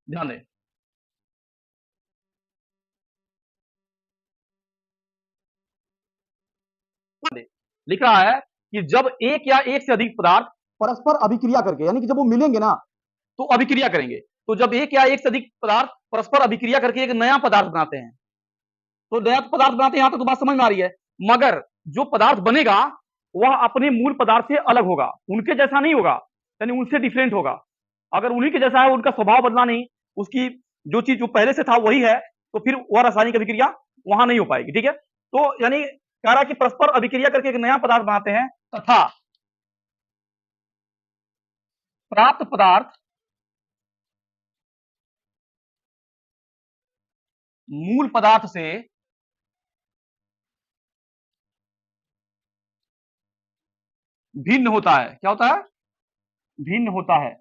ध्यान दें। लिख रहा है कि जब एक या एक से अधिक पदार्थ परस्पर अभिक्रिया करके, यानी कि जब वो मिलेंगे ना तो अभिक्रिया करेंगे। तो जब एक या एक से अधिक पदार्थ परस्पर अभिक्रिया करके एक नया पदार्थ बनाते हैं, तो नया पदार्थ बनाते हैं, यहां तक तो बात समझ में आ रही है। मगर जो पदार्थ बनेगा वह अपने मूल पदार्थ से अलग होगा, उनके जैसा नहीं होगा, यानी उनसे डिफरेंट होगा। अगर उन्हीं के जैसा है, उनका स्वभाव बदला नहीं, उसकी जो चीज जो पहले से था वही है, तो फिर वह रासायनिक अभिक्रिया वहां नहीं हो पाएगी। ठीक है, तो यानी कह रहा है कि परस्पर अभिक्रिया करके एक नया पदार्थ बनाते हैं तथा प्राप्त पदार्थ मूल पदार्थ से भिन्न होता है। क्या होता है? भिन्न होता है।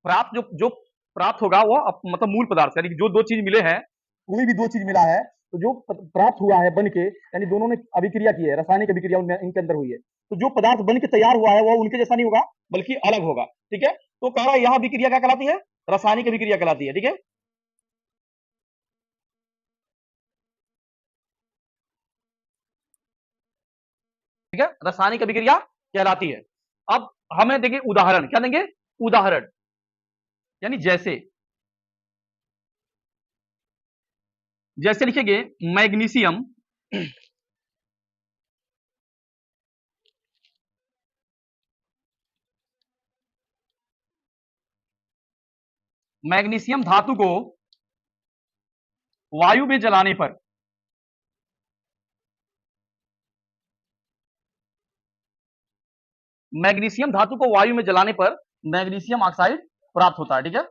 प्राप्त जो जो प्राप्त होगा वो मतलब मूल पदार्थ, यानी कि जो दो चीज मिले हैं, कोई भी दो चीज मिला है तो जो प्राप्त हुआ है बन के, यानी दोनों ने अभिक्रिया की है, रासायनिक अभिक्रिया उनमें इनके अंदर हुई है, तो जो पदार्थ बन के तैयार हुआ है वो उनके जैसा नहीं होगा, बल्कि अलग होगा। ठीक है, तो कह रहा है यह अभिक्रिया क्या कहलाती है? रासायनिक अभिक्रिया कहलाती है। ठीक है, ठीक है, रासायनिक अभिक्रिया कहलाती है। अब हमें देंगे उदाहरण, क्या देंगे? उदाहरण, यानी जैसे जैसे लिखेंगे मैग्नीशियम, मैग्नीशियम धातु को वायु में जलाने पर मैग्नीशियम धातु को वायु में जलाने पर मैग्नीशियम ऑक्साइड प्राप्त होता है। ठीक है,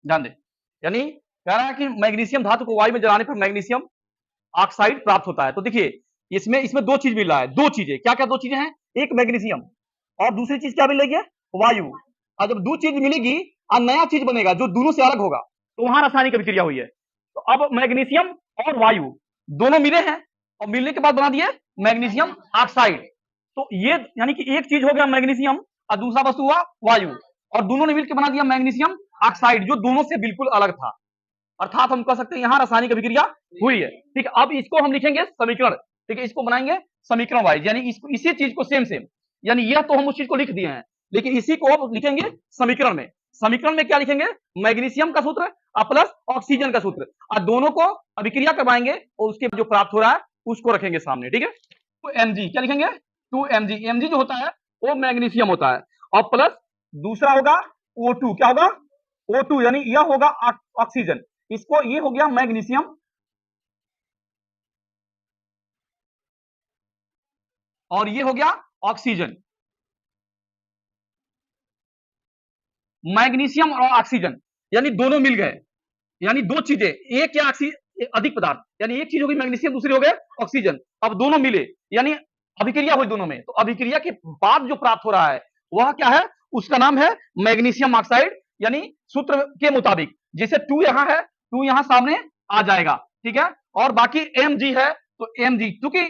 ध्यान दें, यानी कह रहा है कि मैग्नीशियम धातु को वायु में जलाने पर मैग्नीशियम ऑक्साइड प्राप्त होता है। तो देखिए इसमें इसमें दो चीज मिल रहा है, दो चीजें, क्या क्या दो चीजें हैं? एक मैग्नीशियम और दूसरी चीज क्या मिल रही है? वायु। और जब दो चीज मिलेगी और नया चीज बनेगा जो दोनों से अलग होगा, तो वहां रासायनिक अभिक्रिया हुई है। तो अब मैग्नीशियम और वायु दोनों मिले हैं और मिलने के बाद बना दिए मैग्नीशियम ऑक्साइड। तो ये यानी कि एक चीज हो गया मैग्नीशियम और दूसरा वस्तु हुआ वायु, और दोनों ने मिलकर बना दिया मैग्नीशियम ऑक्साइड जो दोनों से बिल्कुल अलग था। अर्थात हम कह सकते हैं यहां रासायनिक अभिक्रिया हुई है। ठीक है, अब इसको हम लिखेंगे समीकरण। ठीक है, इसको बनाएंगे समीकरण वाइज, यानी इसी चीज को सेम सेम, यानी यह तो हम उस चीज को लिख दिए हैं, लेकिन इसी को अब लिखेंगे समीकरण में। समीकरण में क्या लिखेंगे? मैग्नीशियम का सूत्र और प्लस ऑक्सीजन का सूत्र, और दोनों को अभिक्रिया करवाएंगे और उसके जो प्राप्त हो रहा है उसको रखेंगे सामने। ठीक है, तो एमजी क्या लिखेंगे? 2mg। एमजी जो होता है वो मैग्नीशियम होता है, और प्लस दूसरा होगा O2। क्या होगा? O2, यानी यह होगा ऑक्सीजन। इसको ये हो गया मैग्नीशियम और ये हो गया ऑक्सीजन। मैग्नीशियम और ऑक्सीजन यानी दोनों मिल गए, यानी दो चीजें, एक या अधिक पदार्थ, यानी एक चीज होगी मैग्नीशियम, दूसरी हो गए ऑक्सीजन। अब दोनों मिले यानी अभिक्रिया हुई दोनों में, तो अभिक्रिया के बाद जो प्राप्त हो रहा है वह क्या है? उसका नाम है मैग्नीशियम ऑक्साइड, यानी सूत्र के मुताबिक जैसे 2 यहां है, 2 यहां सामने आ जाएगा। ठीक है, और बाकी Mg है, तो Mg क्योंकि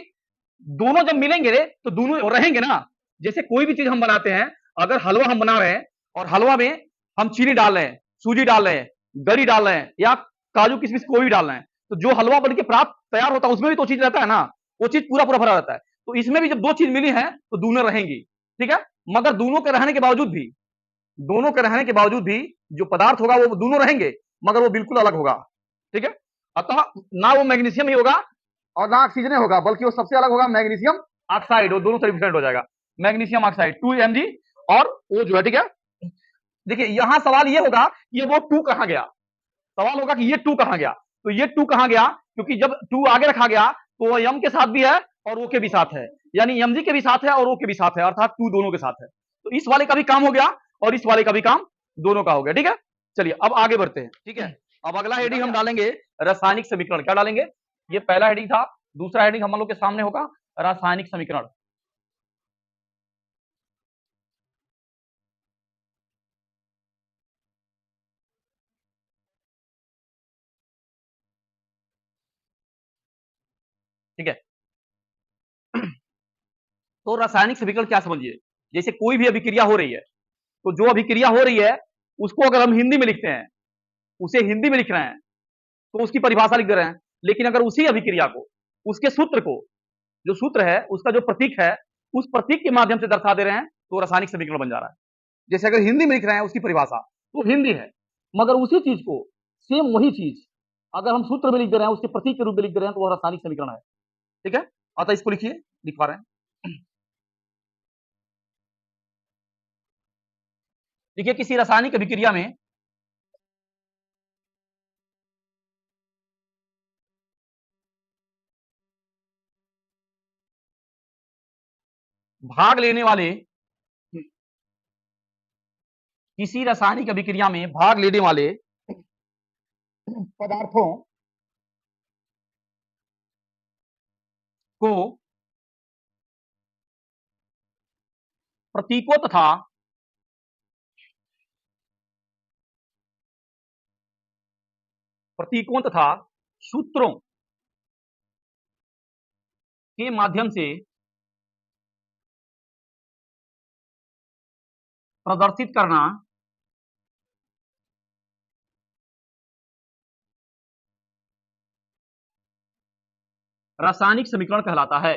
दोनों जब मिलेंगे तो दोनों रहेंगे ना। जैसे कोई भी चीज हम बनाते हैं, अगर हलवा हम बना रहे हैं और हलवा में हम चीनी डाल रहे हैं, सूजी डाल रहे हैं, गरी डाल रहे हैं, या काजू किशमिश कोई भी डाल रहे हैं, तो जो हलवा बन के प्राप्त तैयार होता है उसमें भी तो चीज रहता है ना, वो चीज पूरा पूरा भरा रहता है। तो इसमें भी जब दो चीज मिली है तो दोनों रहेंगी। ठीक है, मगर दोनों के रहने के बावजूद भी जो पदार्थ होगा वो दोनों रहेंगे, मगर वो बिल्कुल अलग होगा। ठीक है, अतः ना वो मैग्नीशियम ही होगा और ना ऑक्सीजन होगा, बल्कि वो सबसे अलग होगा मैग्नीशियम ऑक्साइड, वो दोनों से डिफरेंट हो जाएगा। मैग्नीशियम ऑक्साइड 2mg, और वो जो है, ठीक है, देखिए यहां सवाल ये होगा कि वो 2 कहां गया, सवाल होगा कि ये 2 कहां गया। तो ये 2 कहां गया, क्योंकि जब 2 आगे रखा गया तो वो यम के साथ भी है और ओ के भी साथ है, यानी एमजी के भी साथ है और ओ के भी साथ है, अर्थात 2 दोनों के साथ है। तो इस वाले का भी काम हो गया और इस वाले का भी काम दोनों का हो गया। ठीक है, चलिए अब आगे बढ़ते हैं। ठीक है, अब अगला हेडिंग हम डालेंगे रासायनिक समीकरण। क्या डालेंगे? ये पहला हेडिंग था, दूसरा हेडिंग हम लोग के सामने होगा रासायनिक समीकरण। ठीक है। तो रासायनिक समीकरण क्या समझिए, जैसे कोई भी अभिक्रिया हो रही है, तो जो अभिक्रिया हो रही है उसको अगर हम हिंदी में लिखते हैं, उसे हिंदी में लिख रहे हैं, तो उसकी परिभाषा लिख दे रहे हैं। लेकिन अगर उसी अभिक्रिया को, उसके सूत्र को, जो सूत्र है उसका जो प्रतीक है, उस प्रतीक के माध्यम से दर्शा दे रहे हैं, तो रासायनिक समीकरण बन जा रहा है। जैसे अगर हिंदी में लिख रहे हैं उसकी परिभाषा, तो हिंदी है, मगर उसी चीज को, सेम वही चीज अगर हम सूत्र में लिख दे रहे हैं, उसके प्रतीक के रूप में लिख दे रहे हैं, तो वह रासायनिक समीकरण है। ठीक है, अतः इसको लिखिए, लिख पा रहे हैं। देखिए किसी रासायनिक अभिक्रिया में भाग लेने वाले, किसी रासायनिक अभिक्रिया में भाग लेने वाले पदार्थों को प्रतीकों तथा सूत्रों के माध्यम से प्रदर्शित करना रासायनिक समीकरण कहलाता है।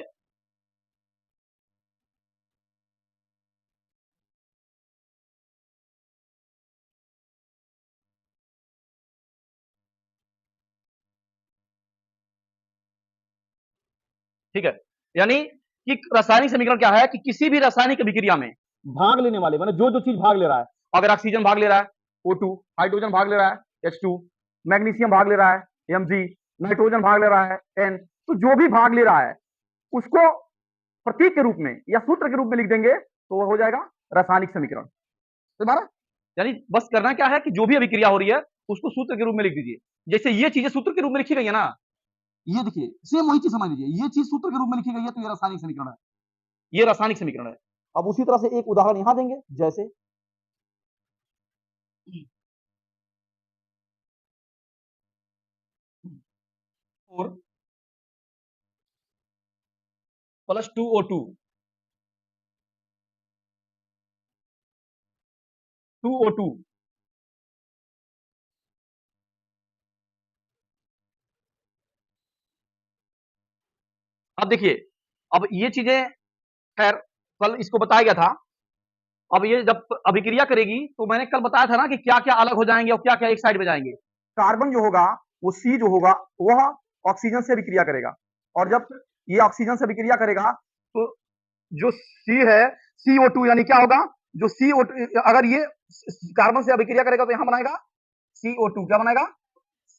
ठीक है, यानी कि रासायनिक समीकरण क्या है कि किसी भी रासायनिक अभिक्रिया में भाग लेने वाले, मतलब जो जो चीज भाग ले रहा है, अगर ऑक्सीजन भाग ले रहा है O2, हाइड्रोजन भाग ले रहा है H2, मैग्नीशियम भाग ले रहा है Mg, नाइट्रोजन भाग ले रहा है N, तो जो भी भाग ले रहा है उसको प्रतीक के रूप में या सूत्र के रूप में लिख देंगे, तो वह हो जाएगा रासायनिक समीकरण। तुम्हारा यानी बस करना क्या है कि जो भी अभिक्रिया हो रही है उसको सूत्र के रूप में लिख दीजिए। जैसे ये चीजें सूत्र के रूप में लिखी गई है ना, ये देखिए सेम वही चीज समझ लीजिए, ये चीज सूत्र के रूप में लिखी गई है, तो ये रासायनिक समीकरण है, ये रासायनिक समीकरण है। अब उसी तरह से एक उदाहरण यहां देंगे, जैसे और प्लस 2O2, 2O2, अब देखिए, अब ये चीजें खैर कल इसको बताया गया था। अब ये जब अभिक्रिया करेगी, तो मैंने कल बताया था ना कि क्या क्या अलग हो जाएंगे और क्या क्या एक साइड में जाएंगे। कार्बन जो होगा, वो सी जो होगा, वह ऑक्सीजन से अभिक्रिया करेगा, और जब ये ऑक्सीजन से अभिक्रिया करेगा, तो जो सी है CO2, यानी क्या होगा, जो CO2 अगर ये कार्बन से अभिक्रिया करेगा तो यहां बनाएगा CO2, क्या बनाएगा,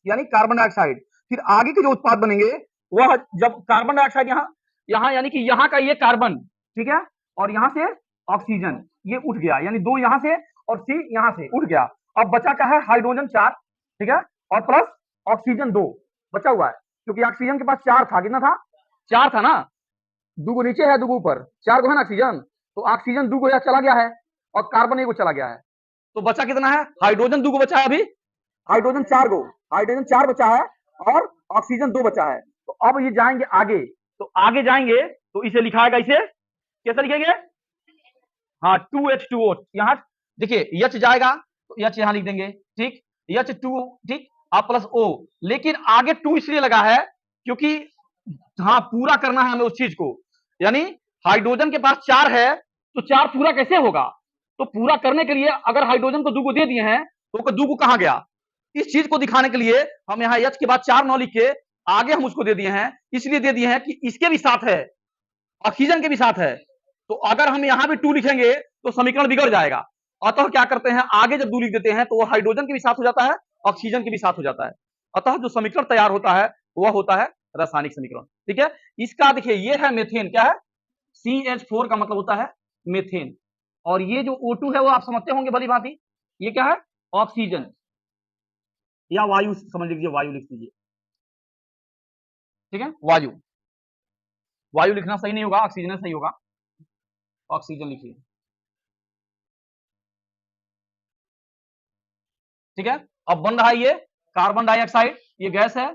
यानी कार्बन डाइऑक्साइड। फिर आगे के जो उत्पाद बनेंगे, वह जब कार्बन डाइऑक्साइड यहाँ यहाँ यानी कि यहाँ का ये कार्बन, ठीक है, और यहाँ से ऑक्सीजन ये उठ गया, यानी दो यहाँ से और सी यहाँ से उठ गया। अब बचा क्या है, हाइड्रोजन 4, ठीक है, और प्लस ऑक्सीजन 2 बचा हुआ है, क्योंकि ऑक्सीजन के पास 4 था, कितना था, 4 था ना, दूगो नीचे है दूगो ऊपर, 4 गो है ना ऑक्सीजन, तो ऑक्सीजन दूगो यहाँ चला गया है और कार्बन 1 गो चला गया है, तो बचा कितना है, हाइड्रोजन 2 गो बचा है अभी, हाइड्रोजन 4 गो, हाइड्रोजन 4 बचा है और ऑक्सीजन 2 बचा है। तो अब ये जाएंगे आगे, तो आगे जाएंगे तो इसे लिखाएगा, इसे कैसे लिखेंगे, हाँ 2H2O, यहाँ देखिए H जाएगा तो H यहाँ लिख देंगे, ठीक, H2, ठीक, आप प्लस O, लेकिन आगे 2 इसलिए लगा है क्योंकि हाँ पूरा करना है हमें उस चीज को, यानी हाइड्रोजन के पास 4 है, तो 4 पूरा कैसे होगा, तो पूरा करने के लिए अगर हाइड्रोजन को 2 को दे दिए हैं, तो 2 को कहां गया, इस चीज को दिखाने के लिए हम यहाँ H के बाद 4 नौ लिख के आगे हम उसको दे दिए हैं, इसलिए दे दिए हैं कि इसके भी साथ है, ऑक्सीजन के भी साथ है, तो अगर हम यहां भी 2 लिखेंगे तो समीकरण बिगड़ जाएगा। अतः क्या करते हैं, आगे जब 2 लिख देते हैं तो वो हाइड्रोजन के भी साथ हो जाता है, ऑक्सीजन के भी साथ हो जाता है। अतः जो समीकरण तैयार होता है वह होता है रासायनिक समीकरण। ठीक है, इसका देखिए ये है मेथेन, क्या है, CH4 का मतलब होता है मेथेन, और ये जो O2 है वो आप समझते होंगे भली भांति, ये क्या है, ऑक्सीजन या वायु समझ लीजिए, वायु लिख दीजिए, ठीक है, वायु, वायु लिखना सही नहीं होगा, ऑक्सीजन सही होगा, ऑक्सीजन लिखिए, ठीक है। अब बन रहा है ये कार्बन डाइऑक्साइड, ये गैस है,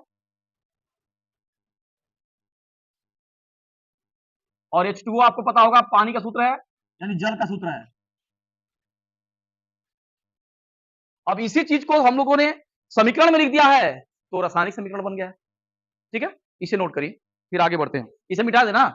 और H2O आपको पता होगा पानी का सूत्र है, यानी जल का सूत्र है। अब इसी चीज को हम लोगों ने समीकरण में लिख दिया है, तो रासायनिक समीकरण बन गया है। ठीक है, इसे नोट करिए, फिर आगे बढ़ते हैं। इसे मिटा देना।